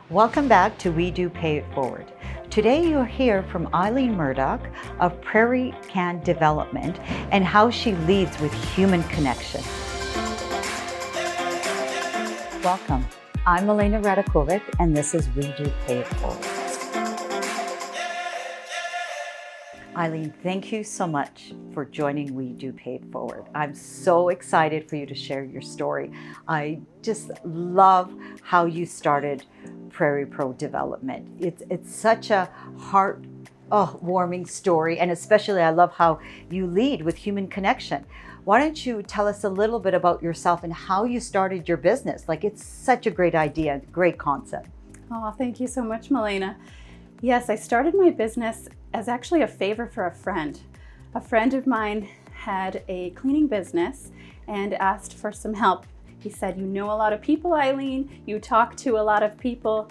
Welcome back to WEDO Pay It Forward. Today you'll hear from Eileen Murdoch of Prairie-Pro Development and how she leads with human connection. Welcome. I'm Milena Radakovic and this is WEDO Pay It Forward. Eileen, thank you so much for joining WEDO Pay It Forward. I'm so excited for you to share your story. I just love how you started Prairie-Pro Development. It's such a warming story, and especially I love how you lead with human connection. Why don't you tell us a little bit about yourself and how you started your business? Like, it's such a great idea, great concept. Oh, thank you so much, Milena. Yes, I started my business as actually a favor for a friend. A friend of mine had a cleaning business and asked for some help. He said, "You know a lot of people, Eileen. You talk to a lot of people.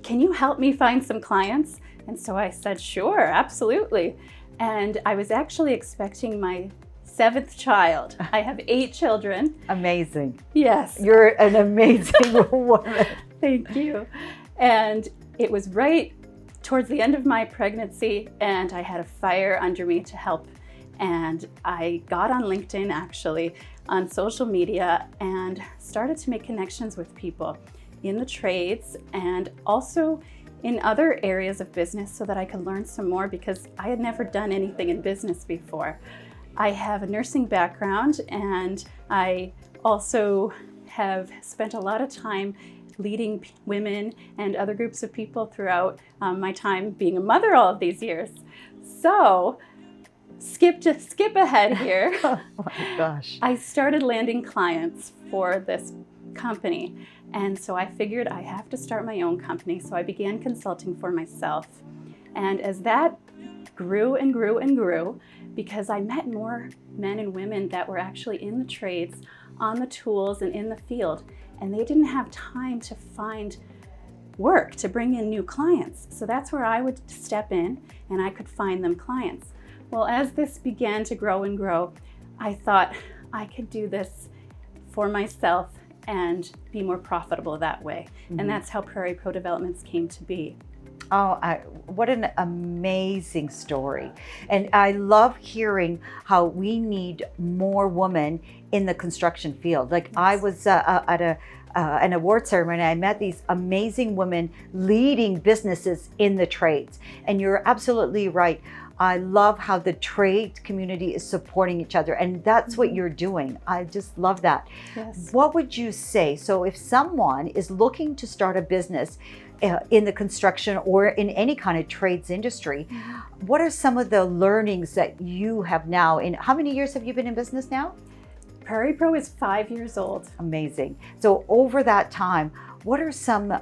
Can you help me find some clients?" And so I said, "Sure, absolutely." And I was actually expecting my 7th child. I have 8 children. Amazing. Yes. You're an amazing woman. Thank you. And it was right towards the end of my pregnancy, and I had a fire under me to help. And I got on LinkedIn, actually, on social media, and started to make connections with people in the trades and also in other areas of business so that I could learn some more, because I had never done anything in business before. I have a nursing background, and I also have spent a lot of time leading women and other groups of people throughout my time being a mother all of these years. So, skip ahead here. Oh my gosh. I started landing clients for this company, and so I figured I have to start my own company. So I began consulting for myself. And as that grew and grew and grew, because I met more men and women that were actually in the trades, on the tools and in the field, and they didn't have time to find work to bring in new clients. So that's where I would step in and I could find them clients. Well, as this began to grow and grow, I thought I could do this for myself and be more profitable that way. Mm-hmm. And that's how Prairie-Pro Developments came to be. Oh, what an amazing story. And I love hearing how we need more women in the construction field. Like, yes. I was at an award ceremony, I met these amazing women leading businesses in the trades. And you're absolutely right. I love how the trade community is supporting each other, and that's what you're doing. I just love that. Yes. What would you say? So if someone is looking to start a business in the construction or in any kind of trades industry, what are some of the learnings that you have now? In how many years have you been in business now? Prairie-Pro is 5 years old. Amazing. So over that time, what are some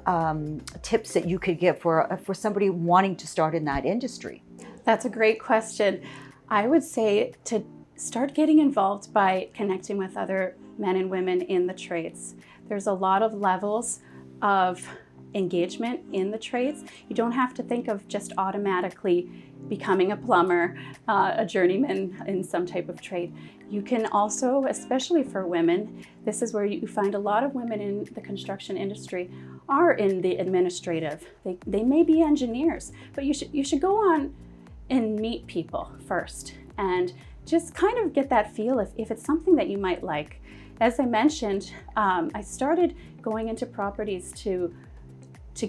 tips that you could give for somebody wanting to start in that industry? That's a great question. I would say to start getting involved by connecting with other men and women in the trades. There's a lot of levels of engagement in the trades. You don't have to think of just automatically becoming a plumber, a journeyman in some type of trade. You can also, especially for women, this is where you find a lot of women in the construction industry are in the administrative. They may be engineers, but you should go on and meet people first and just kind of get that feel if it's something that you might like. As I mentioned, I started going into properties to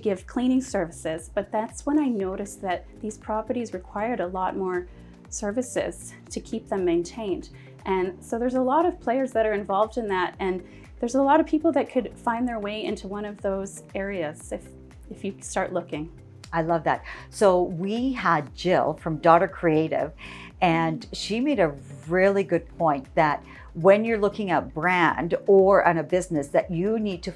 give cleaning services, but that's when I noticed that these properties required a lot more services to keep them maintained. And so there's a lot of players that are involved in that, and there's a lot of people that could find their way into one of those areas if you start looking. I love that. So we had Jill from Daughter Creative, and she made a really good point that when you're looking at brand or on a business, that you need to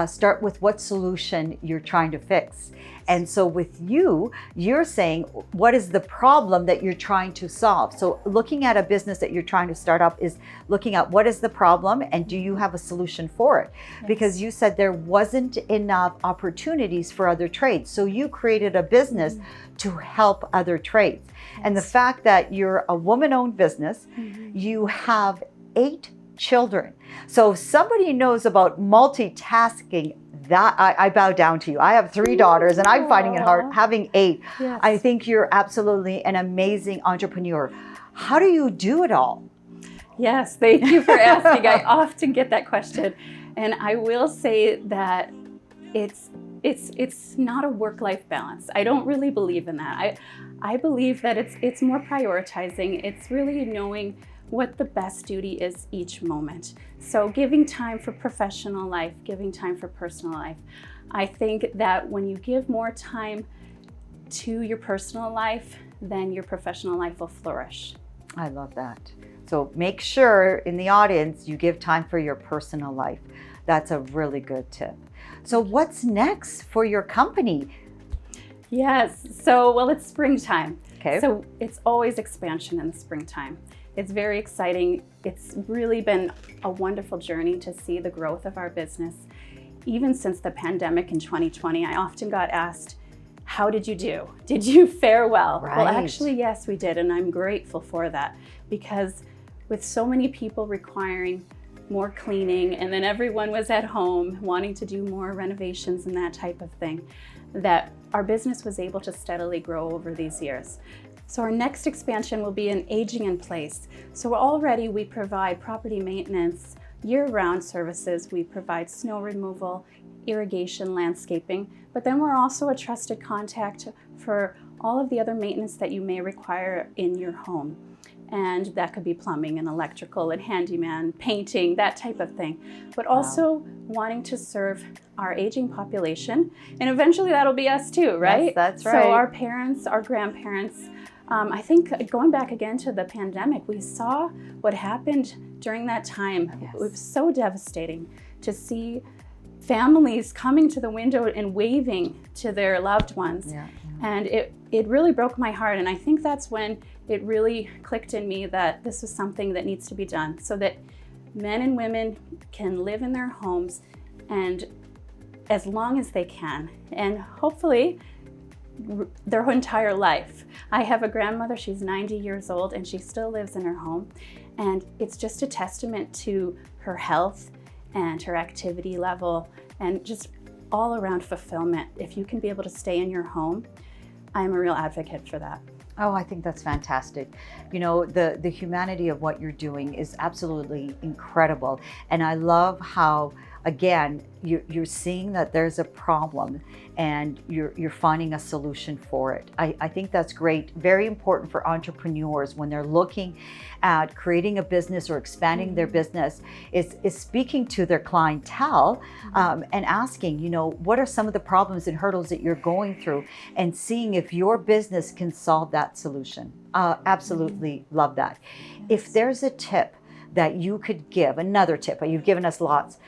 start with what solution you're trying to fix. And so with you're saying, what is the problem that you're trying to solve? So looking at a business that you're trying to start up is looking at what is the problem and do you have a solution for it? Yes. Because you said there wasn't enough opportunities for other trades. So you created a business to help other trades. Yes. And the fact that you're a woman-owned business, you have 8 children. So if somebody knows about multitasking, that I bow down to you. I have 3 daughters and I'm finding it hard having 8. Yes. I think you're absolutely an amazing entrepreneur. How do you do it all? Yes, thank you for asking. I often get that question. And I will say that it's not a work-life balance. I don't really believe in that. I believe that it's more prioritizing. It's really knowing what the best duty is each moment. So giving time for professional life, giving time for personal life. I think that when you give more time to your personal life, then your professional life will flourish. I love that. So make sure in the audience you give time for your personal life. That's a really good tip. So what's next for your company? Yes, so well, it's springtime. Okay. So it's always expansion in the springtime. It's very exciting. It's really been a wonderful journey to see the growth of our business. Even since the pandemic in 2020, I often got asked, how did you do? Did you fare well? Right. Well, actually, yes, we did. And I'm grateful for that, because with so many people requiring more cleaning, and then everyone was at home wanting to do more renovations and that type of thing, that our business was able to steadily grow over these years. So our next expansion will be in aging in place. So already we provide property maintenance, year-round services. We provide snow removal, irrigation, landscaping, but then we're also a trusted contact for all of the other maintenance that you may require in your home. And that could be plumbing and electrical and handyman, painting, that type of thing. But also wanting to serve our aging population. And eventually that'll be us too, right? Yes, that's right. So our parents, our grandparents, I think going back again to the pandemic, we saw what happened during that time. Yes. It was so devastating to see families coming to the window and waving to their loved ones. Yeah. And it really broke my heart. And I think that's when it really clicked in me that this is something that needs to be done so that men and women can live in their homes and as long as they can, and hopefully their entire life. I have a grandmother, she's 90 years old, and she still lives in her home. And it's just a testament to her health and her activity level and just all around fulfillment. If you can be able to stay in your home, I'm a real advocate for that. Oh, I think that's fantastic. You know, the humanity of what you're doing is absolutely incredible. And I love how, again, you're seeing that there's a problem and you're finding a solution for it. I think that's great. Very important for entrepreneurs when they're looking at creating a business or expanding their business is speaking to their clientele and asking, you know, what are some of the problems and hurdles that you're going through and seeing if your business can solve that solution. Absolutely love that. If there's a tip that you could give, another tip, you've given us lots,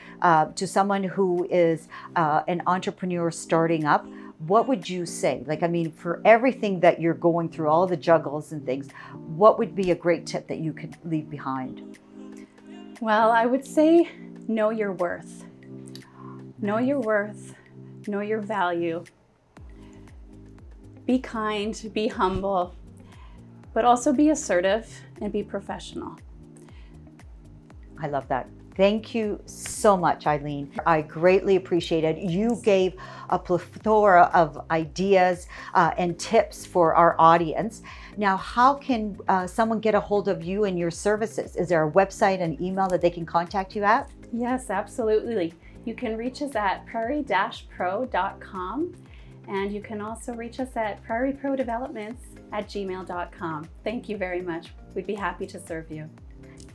to someone who is an entrepreneur starting up, what would you say? Like, I mean, for everything that you're going through, all the juggles and things, what would be a great tip that you could leave behind? Well, I would say know your worth. Know your worth, know your value. Be kind, be humble, but also be assertive and be professional. I love that. Thank you so much, Eileen. I greatly appreciate it. You gave a plethora of ideas and tips for our audience. Now, how can someone get a hold of you and your services? Is there a website and email that they can contact you at? Yes, absolutely. You can reach us at prairie-pro.com, and you can also reach us at Prairie-Pro Developments at gmail.com. Thank you very much. We'd be happy to serve you.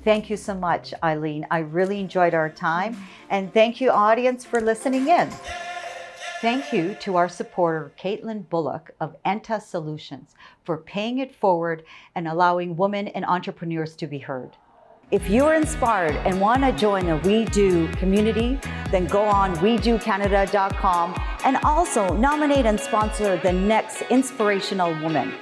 Thank you so much, Eileen. I really enjoyed our time. And thank you, audience, for listening in. Thank you to our supporter, Caitlin Bullock of Enta Solutions, for paying it forward and allowing women and entrepreneurs to be heard. If you are inspired and want to join the We Do community, then go on WeDoCanada.com and also nominate and sponsor the next inspirational woman.